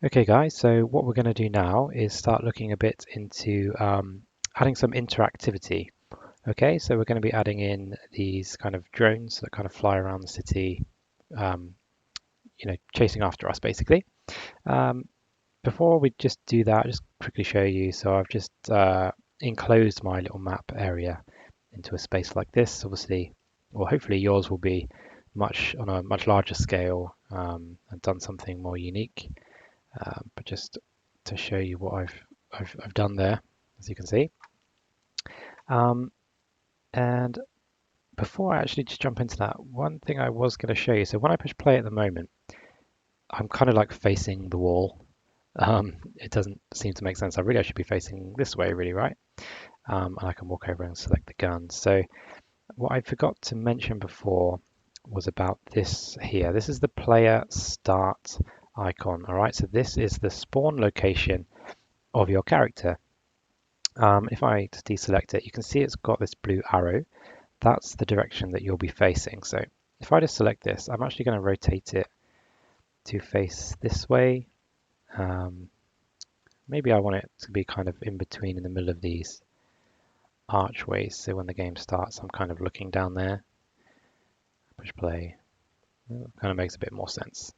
Okay guys, so what we're going to do now is start looking a bit into adding some interactivity. Okay, so we're going to be adding in these kind of drones that kind of fly around the city, um, chasing after us basically. Um, Before we just do that, just quickly show you. So I've just enclosed my little map area into a space like this. Obviously, well, hopefully yours will be much on a much larger scale and done something more unique. But just to show you what I've done there, as you can see. Um, and before I actually just jump into that, one thing I was going to show you. So when I push play at the moment, I'm kind of like facing the wall. It doesn't seem to make sense. I should be facing this way, really, right? And I can walk over and select the gun. So what I forgot to mention before was about this here. This is the player start icon. All right, so this is the spawn location of your character. If I just deselect it, you can see it's got this blue arrow. That's the direction that you'll be facing. So if I just select this, I'm actually going to rotate it to face this way. Um, Maybe I want it to be kind of in between in the middle of these archways. So when the game starts, I'm kind of looking down there. Push play. It kind of makes a bit more sense.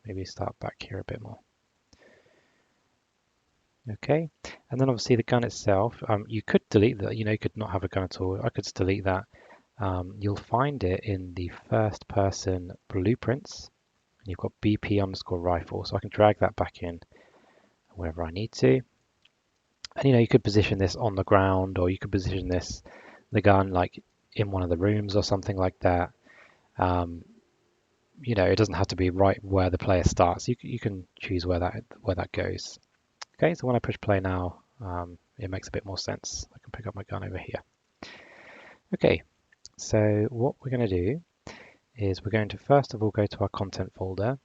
Maybe start back here a bit more. Okay, and then obviously the gun itself, you could delete that, you could not have a gun at all. I could just delete that. You'll find it in the first person blueprints. And you've got BP underscore rifle, so I can drag that back in wherever I need to. And you could position this on the ground, or you could position the gun like in one of the rooms or something like that. It doesn't have to be right where the player starts. You can choose where that goes. Okay, so when I push play now, it makes a bit more sense. I can pick up my gun over here. Okay, so what we're going to do is we're going to first of all go to our content folder.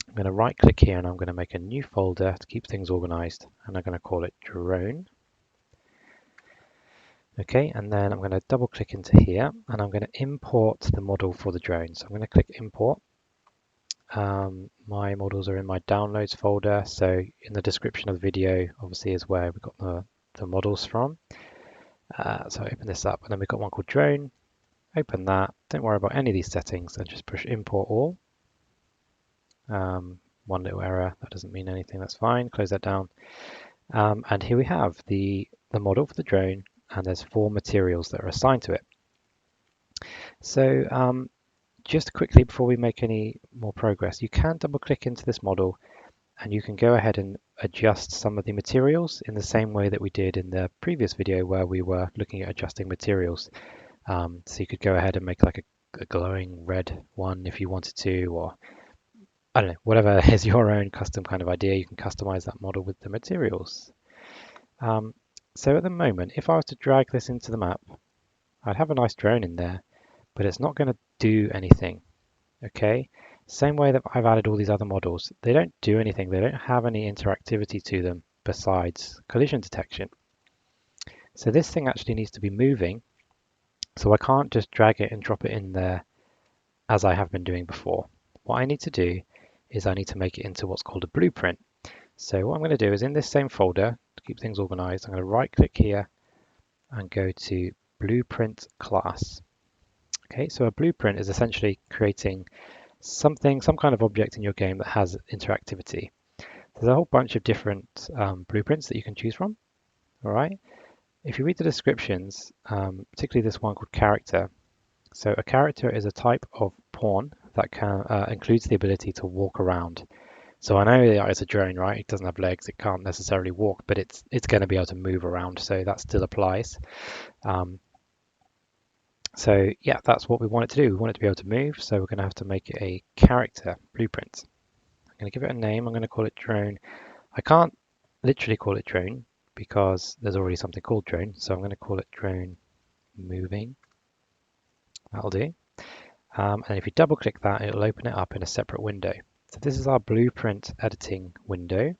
I'm going to right click here and I'm going to make a new folder to keep things organized, and I'm going to call it drone. Okay, and then I'm going to double click into here and I'm going to import the model for the drone. So I'm going to click import. My models are in my downloads folder, so in the description of the video obviously is where we got the models from. So I open this up and then we've got one called drone. Open that, don't worry about any of these settings and just push import all. One little error, that doesn't mean anything, that's fine, close that down. And here we have the model for the drone, and there's 4 materials that are assigned to it. So just quickly before we make any more progress, you can double click into this model and you can go ahead and adjust some of the materials in the same way that we did in the previous video where we were looking at adjusting materials. So you could go ahead and make like a glowing red one if you wanted to, or I don't know, whatever is your own custom kind of idea, you can customize that model with the materials. So at the moment, if I was to drag this into the map, I'd have a nice drone in there, but it's not going to do anything. Okay, same way that I've added all these other models, they don't do anything, they don't have any interactivity to them besides collision detection. So this thing actually needs to be moving, so I can't just drag it and drop it in there as I have been doing before. What I need to do is I need to make it into what's called a blueprint. So what I'm going to do is in this same folder, to keep things organized, I'm going to right click here and go to blueprint class. Okay, so a blueprint is essentially creating some kind of object in your game that has interactivity. There's a whole bunch of different blueprints that you can choose from. All right. If you read the descriptions, particularly this one called character. So a character is a type of pawn that includes the ability to walk around. So I know that it's a drone, right? It doesn't have legs, it can't necessarily walk, but it's going to be able to move around, so that still applies. So yeah, that's what we want it to do. We want it to be able to move, so we're going to have to make it a character blueprint. I'm going to give it a name. I'm going to call it drone. I can't literally call it drone because there's already something called drone, so I'm going to call it drone moving. That'll do. And if you double click that, it'll open it up in a separate window. So this is our blueprint editing window.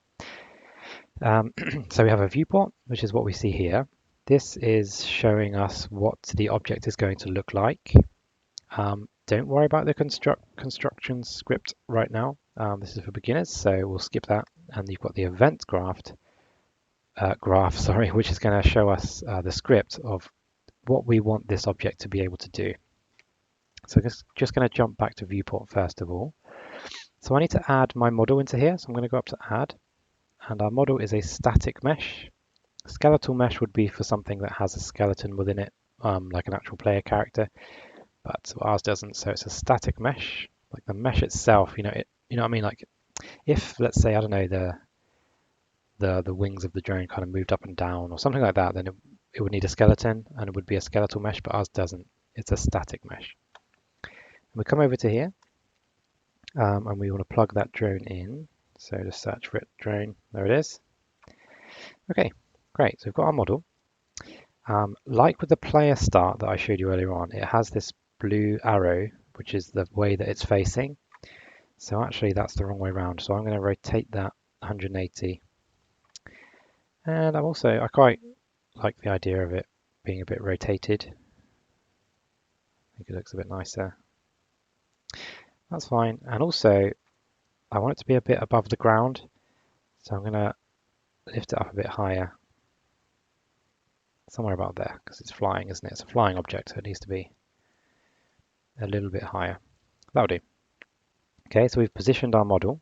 So we have a viewport, which is what we see here. This is showing us what the object is going to look like. Don't worry about the construction script right now. This is for beginners, so we'll skip that. And you've got the event graph, sorry, which is going to show us the script of what we want this object to be able to do. So just going to jump back to viewport first of all. So I need to add my model into here. So I'm going to go up to add, and our model is a static mesh. Skeletal mesh would be for something that has a skeleton within it, like an actual player character, but ours doesn't. So it's a static mesh. Like the mesh itself, you know what I mean? Like if, let's say, I don't know, the wings of the drone kind of moved up and down or something like that, then it would need a skeleton and it would be a skeletal mesh, but ours doesn't. It's a static mesh. And we come over to here, and we want to plug that drone in. So just search for it, drone. There it is. Okay, great. So we've got our model. Like with the player start that I showed you earlier on, it has this blue arrow, which is the way that it's facing. So actually that's the wrong way around. So I'm going to rotate that 180. And I quite like the idea of it being a bit rotated. I think it looks a bit nicer. That's fine. And also I want it to be a bit above the ground. So I'm going to lift it up a bit higher. Somewhere about there, because it's flying, isn't it? It's a flying object, so it needs to be a little bit higher. That'll do. Okay, so we've positioned our model.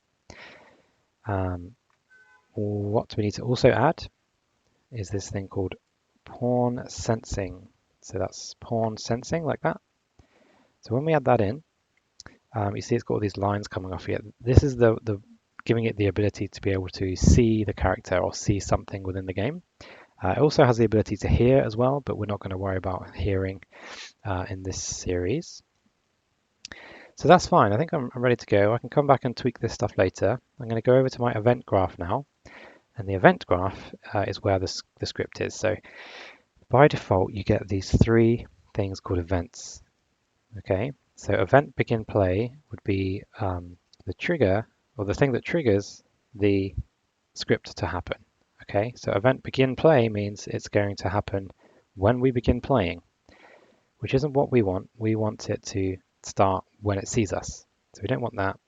What we need to also add is this thing called pawn sensing. So that's pawn sensing, like that. So when we add that in, you see it's got all these lines coming off here. This is the giving it the ability to be able to see the character or see something within the game. It also has the ability to hear as well, but we're not going to worry about hearing in this series. So that's fine. I think I'm ready to go. I can come back and tweak this stuff later. I'm going to go over to my event graph now. And the event graph is where the script is. So by default, you get these three things called events. Okay, so event begin play would be the trigger or the thing that triggers the script to happen. Okay, so event begin play means it's going to happen when we begin playing, which isn't what we want. We want it to start when it sees us. So we don't want that.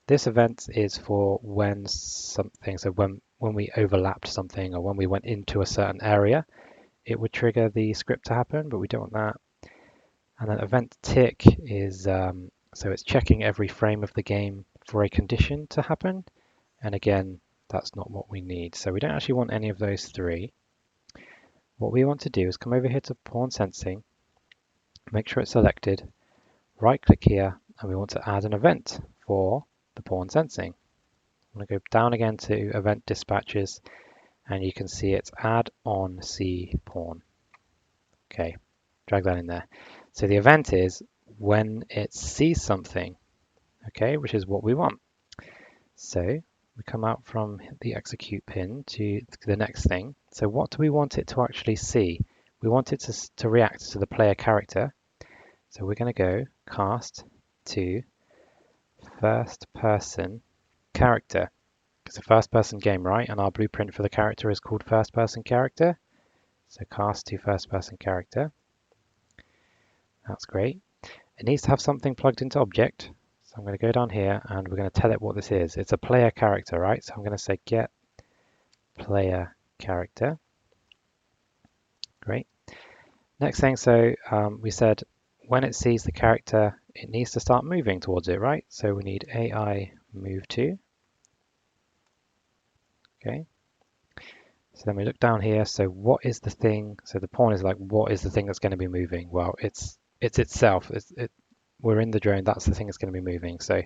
This event is for when something, so when we overlapped something or when we went into a certain area, it would trigger the script to happen, but we don't want that. And then event tick is, so it's checking every frame of the game for a condition to happen. And again, that's not what we need. So we don't actually want any of those three. What we want to do is come over here to pawn sensing, make sure it's selected, right click here, and we want to add an event for the pawn sensing. I'm going to go down again to event dispatches, and you can see it's add on see pawn. Okay, drag that in there. So the event is when it sees something, okay, which is what we want. So we come out from the execute pin to the next thing. So what do we want it to actually see? We want it to react to the player character. So we're going to go cast to first person character. It's a first person game, right? And our blueprint for the character is called first person character. So cast to first person character. That's great. It needs to have something plugged into object. So I'm going to go down here and we're going to tell it what this is. It's a player character, right? So I'm going to say get player character. Great. Next thing, so we said when it sees the character, it needs to start moving towards it, right? So we need AI move to. Okay. So then we look down here. So what is the thing? So the pawn is like, what is the thing that's going to be moving? Well, it's itself. We're in the drone. That's the thing that's going to be moving. So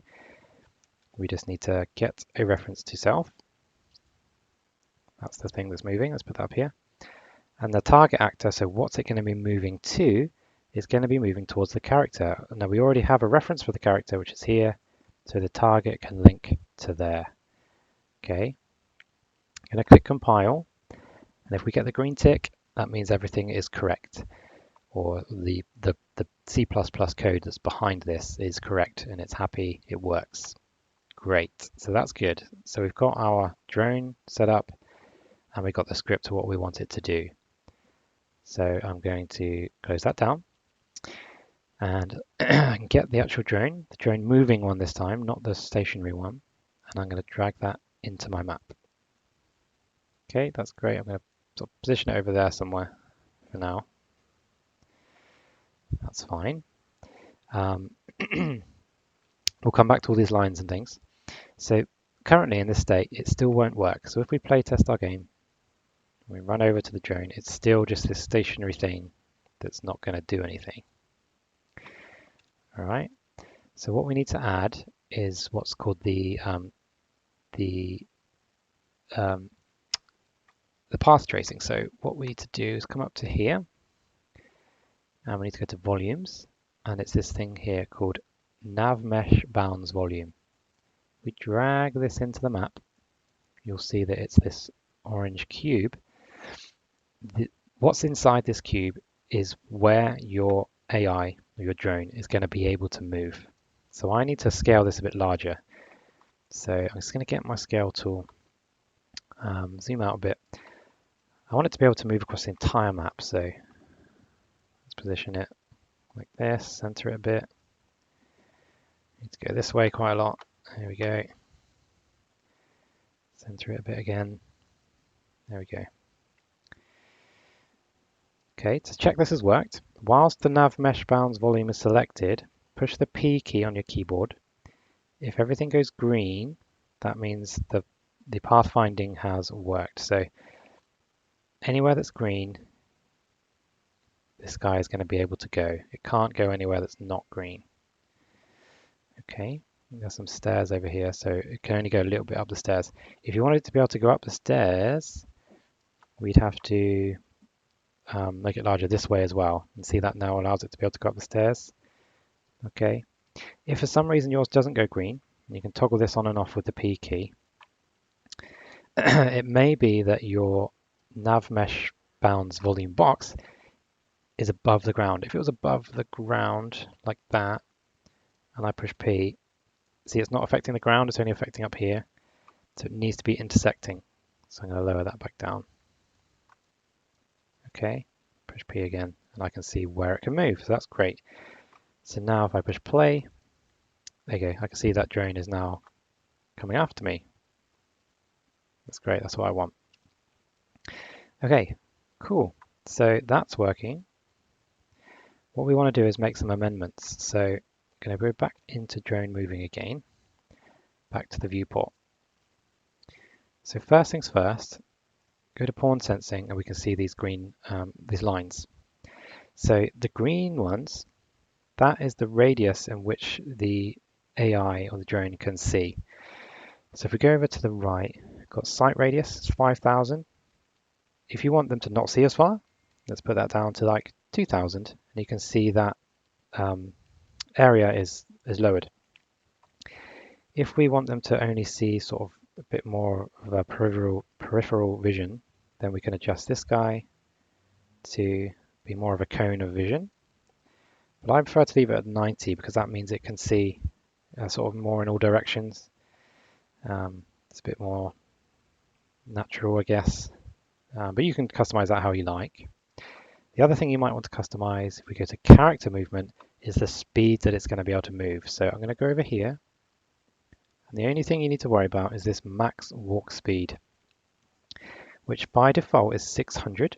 we just need to get a reference to self. That's the thing that's moving. Let's put that up here. And the target actor, so what's it going to be moving to, is going to be moving towards the character. Now we already have a reference for the character, which is here. So the target can link to there. Okay. I'm going to click compile. And if we get the green tick, that means everything is correct. Or the C++ code that's behind this is correct and it's happy, it works. Great, so that's good. So we've got our drone set up and we've got the script to what we want it to do. So I'm going to close that down. And I can get the actual drone, the drone moving one this time, not the stationary one, and I'm going to drag that into my map. Okay, that's great. I'm going to sort of position it over there somewhere for now. That's fine. We'll come back to all these lines and things. So currently in this state, it still won't work. So if we play test our game, we run over to the drone, it's still just this stationary thing that's not going to do anything. All right. So what we need to add is what's called the um, path tracing. So what we need to do is come up to here, and we need to go to volumes, and it's this thing here called nav mesh bounds volume. We drag this into the map, you'll see that it's this orange cube. What's inside this cube is where your AI, or your drone, is going to be able to move. So I need to scale this a bit larger. So I'm just going to get my scale tool, zoom out a bit. I want it to be able to move across the entire map. So let's position it like this, center it a bit. Need to go this way quite a lot. There we go. Center it a bit again. There we go. Okay, to check this has worked, whilst the nav mesh bounds volume is selected, push the P key on your keyboard. If everything goes green, that means the pathfinding has worked. So anywhere that's green, this guy is going to be able to go. It can't go anywhere that's not green. Okay, there's some stairs over here, so it can only go a little bit up the stairs. If you wanted to be able to go up the stairs, we'd have to make it larger this way as well. And see, that now allows it to be able to go up the stairs. Okay, if for some reason yours doesn't go green, you can toggle this on and off with the P key. It may be that your nav mesh bounds volume box is above the ground. If it was above the ground like that, and I push P, see, it's not affecting the ground, it's only affecting up here. So it needs to be intersecting. So I'm going to lower that back down. Okay, push P again, and I can see where it can move. So that's great. So now if I push play, there you go. I can see that drone is now coming after me. That's great. That's what I want. Okay, cool. So that's working. What we want to do is make some amendments. So I'm going to go back into drone moving again, back to the viewport. So first things first, go to pawn sensing, and we can see these green, these lines. So the green ones, that is the radius in which the AI or the drone can see. So if we go over to the right, we've got sight radius, it's 5,000. If you want them to not see as far, let's put that down to like 2,000, and you can see that area is lowered. If we want them to only see sort of a bit more of a peripheral vision, then we can adjust this guy to be more of a cone of vision. But I prefer to leave it at 90 because that means it can see sort of more in all directions. It's a bit more natural, I guess. But you can customize that how you like. The other thing you might want to customize if we go to character movement is the speed that it's going to be able to move. So I'm going to go over here. And the only thing you need to worry about is this max walk speed, which by default is 600,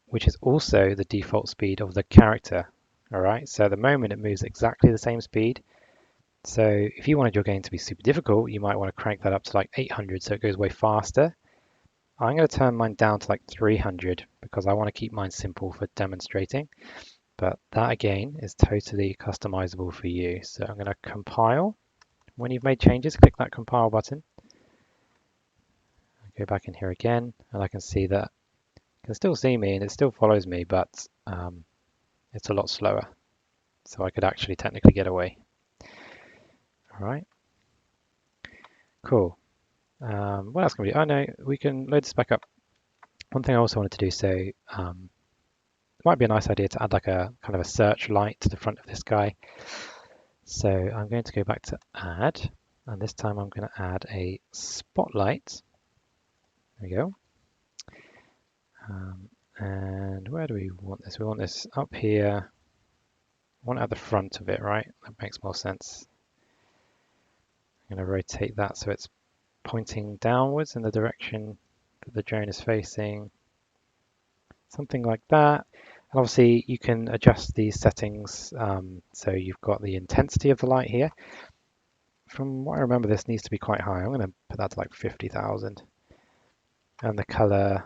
which is also the default speed of the character. All right, so at the moment it moves exactly the same speed. So if you wanted your game to be super difficult, you might want to crank that up to like 800 so it goes way faster. I'm going to turn mine down to like 300 because I want to keep mine simple for demonstrating. But that again is totally customizable for you. So I'm going to compile. When you've made changes, click that compile button. Go back in here again, and I can see that it can still see me and it still follows me, but it's a lot slower. So I could actually technically get away. All right, cool. What else can we do? Oh no, we can load this back up. One thing I also wanted to do, so it might be a nice idea to add like a kind of a search light to the front of this guy. So I'm going to go back to add, and this time I'm going to add a spotlight. There we go. And where do we want this? We want this up here want it at the front of it, right? That makes more sense. I'm going to rotate that so it's pointing downwards in the direction that the drone is facing. Something like that. And obviously you can adjust these settings. So you've got the intensity of the light here. From what I remember, this needs to be quite high. I'm going to put that to like 50,000. And the color,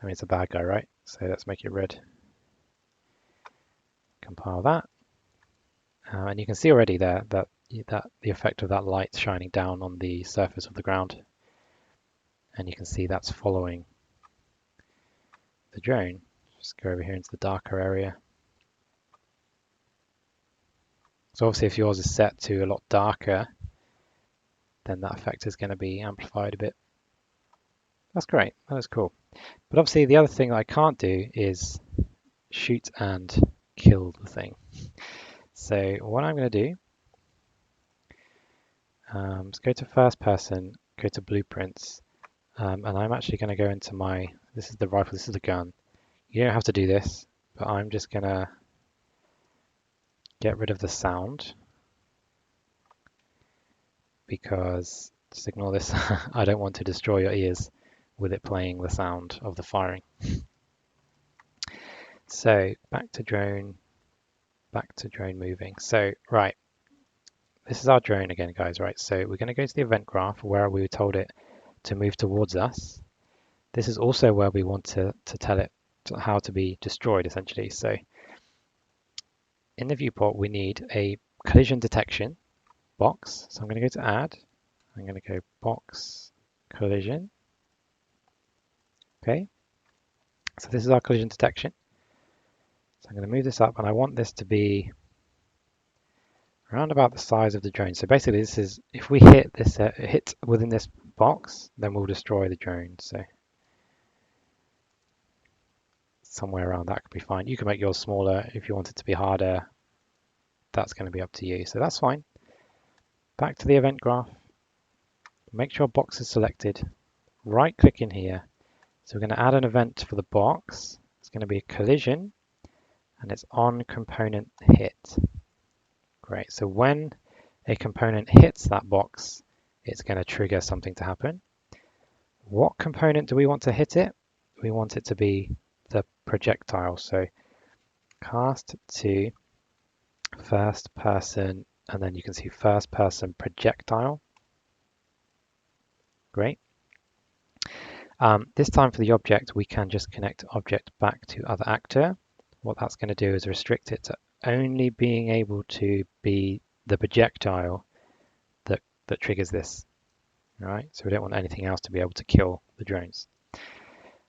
I mean, it's a bad guy, right? So let's make it red. Compile that. And you can see already there that the effect of that light shining down on the surface of the ground. And you can see that's following the drone. Just go over here into the darker area. So obviously if yours is set to a lot darker, then that effect is going to be amplified a bit. That's great, that is cool. But obviously the other thing that I can't do is shoot and kill the thing. So what I'm going to do is go to first person, go to blueprints, and I'm actually going to go into this is the rifle, this is the gun. You don't have to do this, but I'm just going to get rid of the sound because, just ignore this, I don't want to destroy your ears with it playing the sound of the firing. So back to drone moving. So right, this is our drone again, guys, right? So we're going to go to the event graph where we told it to move towards us. This is also where we want to tell it how to be destroyed, essentially. So in the viewport, we need a collision detection box. So I'm going to go to add. I'm going to go box collision. Okay. So this is our collision detection. So I'm going to move this up, and I want this to be around about the size of the drone. So basically, this is if we hit this hit within this box, then we'll destroy the drone. So somewhere around that could be fine. You can make yours smaller if you want it to be harder. That's going to be up to you. So that's fine. Back to the event graph. Make sure box is selected. Right click in here. So we're going to add an event for the box. It's going to be a collision, and it's on component hit. Great. So when a component hits that box, it's going to trigger something to happen. What component do we want to hit it? We want it to be the projectile. So cast to first person, and then you can see first person projectile. Great. This time for the object, we can just connect object back to other actor. What that's going to do is restrict it to only being able to be the projectile that triggers this. All right, so we don't want anything else to be able to kill the drones.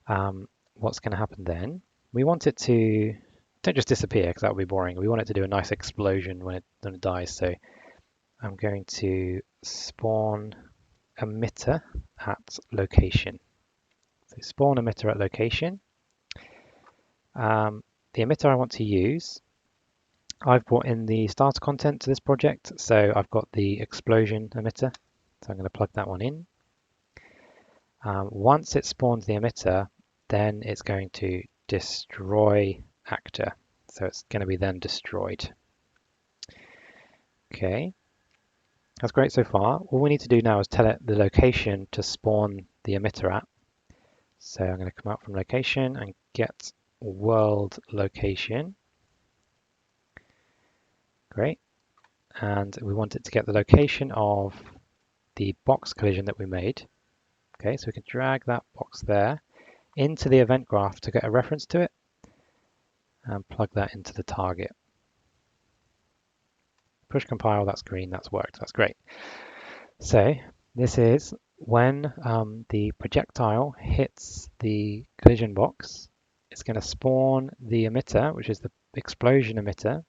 What's going to happen then? We want it to don't just disappear because that would be boring. We want it to do a nice explosion when it dies. So I'm going to spawn emitter at location. So spawn emitter at location. The emitter I want to use, I've brought in the starter content to this project. So I've got the explosion emitter. So I'm going to plug that one in. Once it spawns the emitter, then it's going to destroy actor. So it's going to be then destroyed. Okay, that's great so far. All we need to do now is tell it the location to spawn the emitter at. So I'm going to come out from location and get world location. Great. And we want it to get the location of the box collision that we made. Okay, so we can drag that box there into the event graph to get a reference to it and plug that into the target. Push compile, that's green, that's worked, that's great. So this is when the projectile hits the collision box, it's going to spawn the emitter, which is the explosion emitter,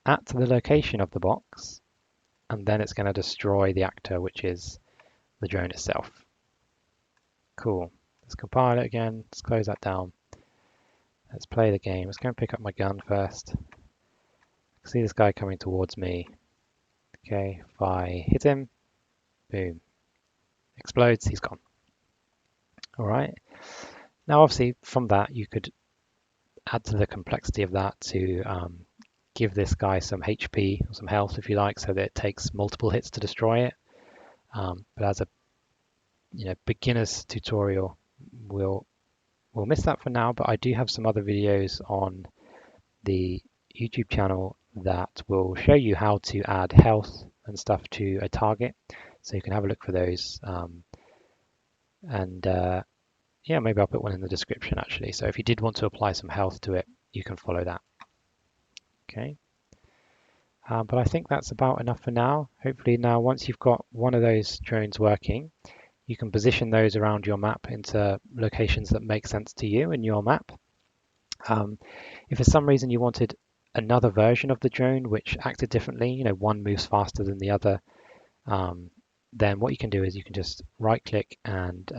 at the location of the box, and then it's going to destroy the actor, which is the drone itself. Cool. Let's compile it again. Let's close that down. Let's play the game. Let's go and pick up my gun first. I see this guy coming towards me. Okay, if I hit him, boom, explodes, he's gone. All right. Now, obviously, from that, you could add to the complexity of that to give this guy some HP or some health, if you like, so that it takes multiple hits to destroy it. But as a beginner's tutorial, we'll miss that for now. But I do have some other videos on the YouTube channel that will show you how to add health and stuff to a target. So you can have a look for those. Yeah, maybe I'll put one in the description actually. So if you did want to apply some health to it, you can follow that. Okay. But I think that's about enough for now. Hopefully now, once you've got one of those drones working, you can position those around your map into locations that make sense to you in your map. If for some reason you wanted another version of the drone which acted differently, one moves faster than the other, then what you can do is you can just right click and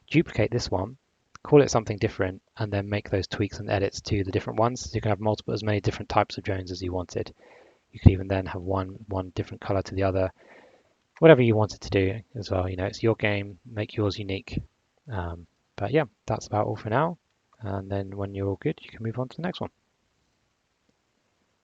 duplicate this one, call it something different, and then make those tweaks and edits to the different ones. So you can have as many different types of drones as you wanted. You could even then have one different color to the other, whatever you wanted to do as well. It's your game, make yours unique. But yeah, that's about all for now. And then when you're all good, you can move on to the next one.